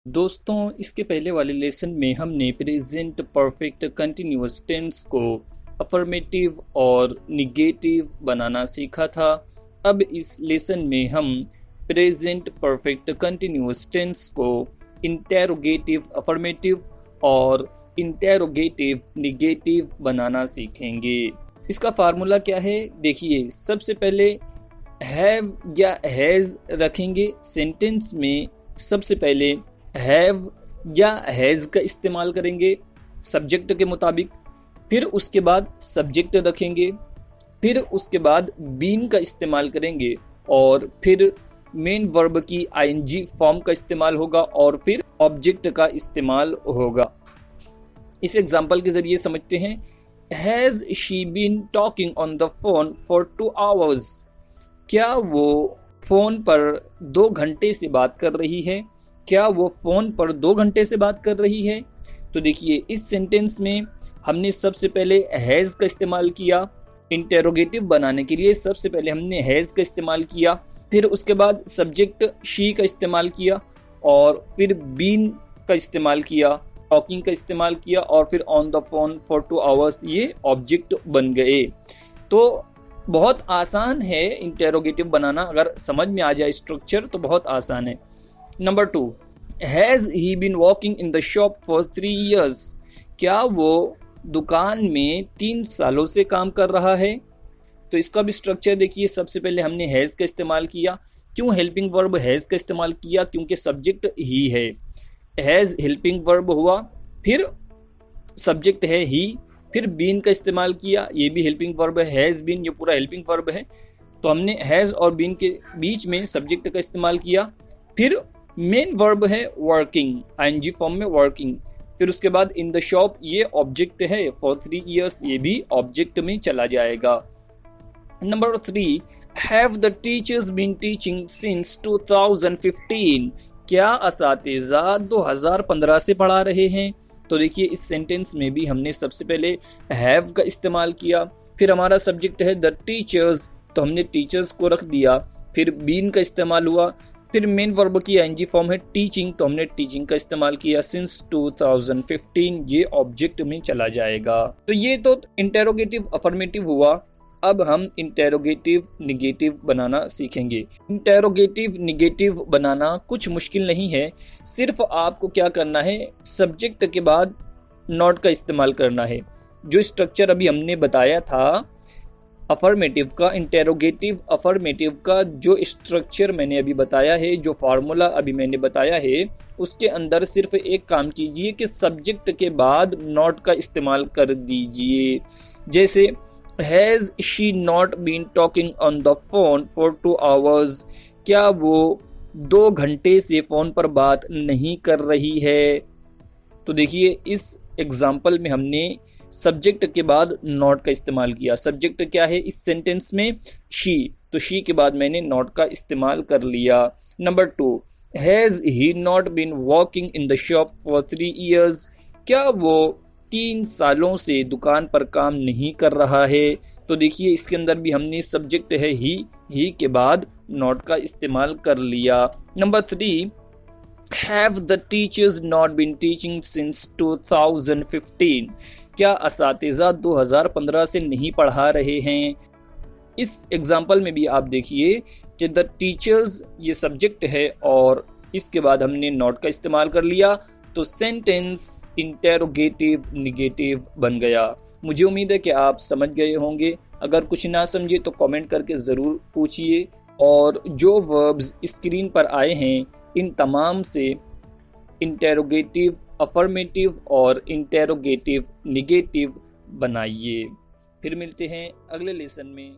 दोस्तों, इसके पहले वाले लेसन में हमने प्रेजेंट परफेक्ट कंटिन्यूअस टेंस को अफर्मेटिव और निगेटिव बनाना सीखा था। अब इस लेसन में हम प्रेजेंट परफेक्ट कंटिन्यूअस टेंस को इंटेरोगेटिव अफर्मेटिव और इंटेरोगेटिव निगेटिव बनाना सीखेंगे। इसका फार्मूला क्या है? देखिए, सबसे पहले हैव या हैज़ रखेंगे। सेंटेंस में सबसे पहले हैव या हैज़ का इस्तेमाल करेंगे सब्जेक्ट के मुताबिक, फिर उसके बाद सब्जेक्ट रखेंगे, फिर उसके बाद बीन का इस्तेमाल करेंगे और फिर मेन वर्ब की आईएनजी फॉर्म का इस्तेमाल होगा और फिर ऑब्जेक्ट का इस्तेमाल होगा। इस एग्जाम्पल के जरिए समझते हैं। Has she been talking on the phone for 2 hours? क्या वो फोन पर 2 घंटे से बात कर रही है? क्या वो फोन पर 2 घंटे से बात कर रही है? तो देखिए, इस सेंटेंस में हमने सबसे पहले हैज़ का इस्तेमाल किया। इंटेरोगेटिव बनाने के लिए सबसे पहले हमने हैज़ का इस्तेमाल किया, फिर उसके बाद सब्जेक्ट शी का इस्तेमाल किया और फिर बीन का इस्तेमाल किया, टॉकिंग का इस्तेमाल किया और फिर on the phone for 2 hours ये ऑब्जेक्ट बन गए। तो बहुत आसान है इंटेरोगेटिव बनाना, अगर समझ में आ जाए स्ट्रक्चर तो बहुत आसान है। Number 2, has he been walking in the shop for 3 years? क्या वो दुकान में 3 सालों से काम कर रहा है? तो इसका भी स्ट्रक्चर देखिए, सबसे पहले हमने हैज़ का इस्तेमाल किया। क्यों हेल्पिंग वर्ब हैज़ का इस्तेमाल किया? क्योंकि सब्जेक्ट ही है। हैज़ हेल्पिंग वर्ब हुआ, फिर सब्जेक्ट है ही, फिर बीन का इस्तेमाल किया, ये भी हेल्पिंग वर्ब है। हैज़ बीन, ये पूरा हेल्पिंग वर्ब है। तो हमने हैज़ और बीन के बीच में सब्जेक्ट का इस्तेमाल किया। फिर मेन वर्ब है वर्किंग, आईएनजी फॉर्म में वर्किंग। फिर उसके बाद इन द शॉप, ये ऑब्जेक्ट है। फॉर 3 years, ये भी ऑब्जेक्ट में चला जाएगा। Number 3, have the teachers been teaching since 2015? क्या असातिज़ा 2015 से पढ़ा रहे हैं? तो देखिए, इस सेंटेंस में भी हमने सबसे पहले हैव का इस्तेमाल किया, फिर हमारा सब्जेक्ट है द टीचर्स, तो हमने टीचर्स को रख दिया, फिर बीन का इस्तेमाल हुआ, फिर मेन वर्ब की आईएनजी फॉर्म है टीचिंग, तो हमने टीचिंग का इस्तेमाल किया। सिंस 2015, ये ऑब्जेक्ट में चला जाएगा। तो ये तो इंटेरोगेटिव अफर्मेटिव हुआ। अब हम इंटेरोगेटिव निगेटिव बनाना सीखेंगे। इंटेरोगेटिव निगेटिव बनाना कुछ मुश्किल नहीं है, सिर्फ आपको क्या करना है, सब्जेक्ट के बाद नॉट का इस्तेमाल करना है। जो स्ट्रक्चर अभी हमने बताया था अफर्मेटिव का, इंटेरोगेटिव अफर्मेटिव का जो स्ट्रक्चर मैंने अभी बताया है, जो फार्मूला अभी मैंने बताया है, उसके अंदर सिर्फ एक काम कीजिए कि सब्जेक्ट के बाद नॉट का इस्तेमाल कर दीजिए। जैसे has she not been talking on the phone for 2 hours? क्या वो 2 घंटे से फ़ोन पर बात नहीं कर रही है? तो देखिए, इस एग्जाम्पल में हमने सब्जेक्ट के बाद नॉट का इस्तेमाल किया। सब्जेक्ट क्या है इस सेंटेंस में? शी, तो शी के बाद मैंने नॉट का इस्तेमाल कर लिया। Number 2, has he not been walking in the shop for 3 years? क्या वो 3 सालों से दुकान पर काम नहीं कर रहा है? तो देखिए, इसके अंदर भी हमने सब्जेक्ट है ही के बाद नॉट का इस्तेमाल कर लिया। Number 3, have the teachers not been teaching since 2015? क्या असातिज़ा 2015 से नहीं पढ़ा रहे हैं? इस एग्जाम्पल में भी आप देखिए कि द टीचर्स ये सब्जेक्ट है और इसके बाद हमने नॉट का इस्तेमाल कर लिया, तो सेंटेंस इंटेरोगेटिव निगेटिव बन गया। मुझे उम्मीद है कि आप समझ गए होंगे। अगर कुछ ना समझे तो कमेंट करके ज़रूर पूछिए, और जो वर्ब्स स्क्रीन पर आए हैं इन तमाम से इंटेरोगेटिव अफर्मेटिव और इंटेरोगेटिव निगेटिव बनाइए। फिर मिलते हैं अगले लेसन में।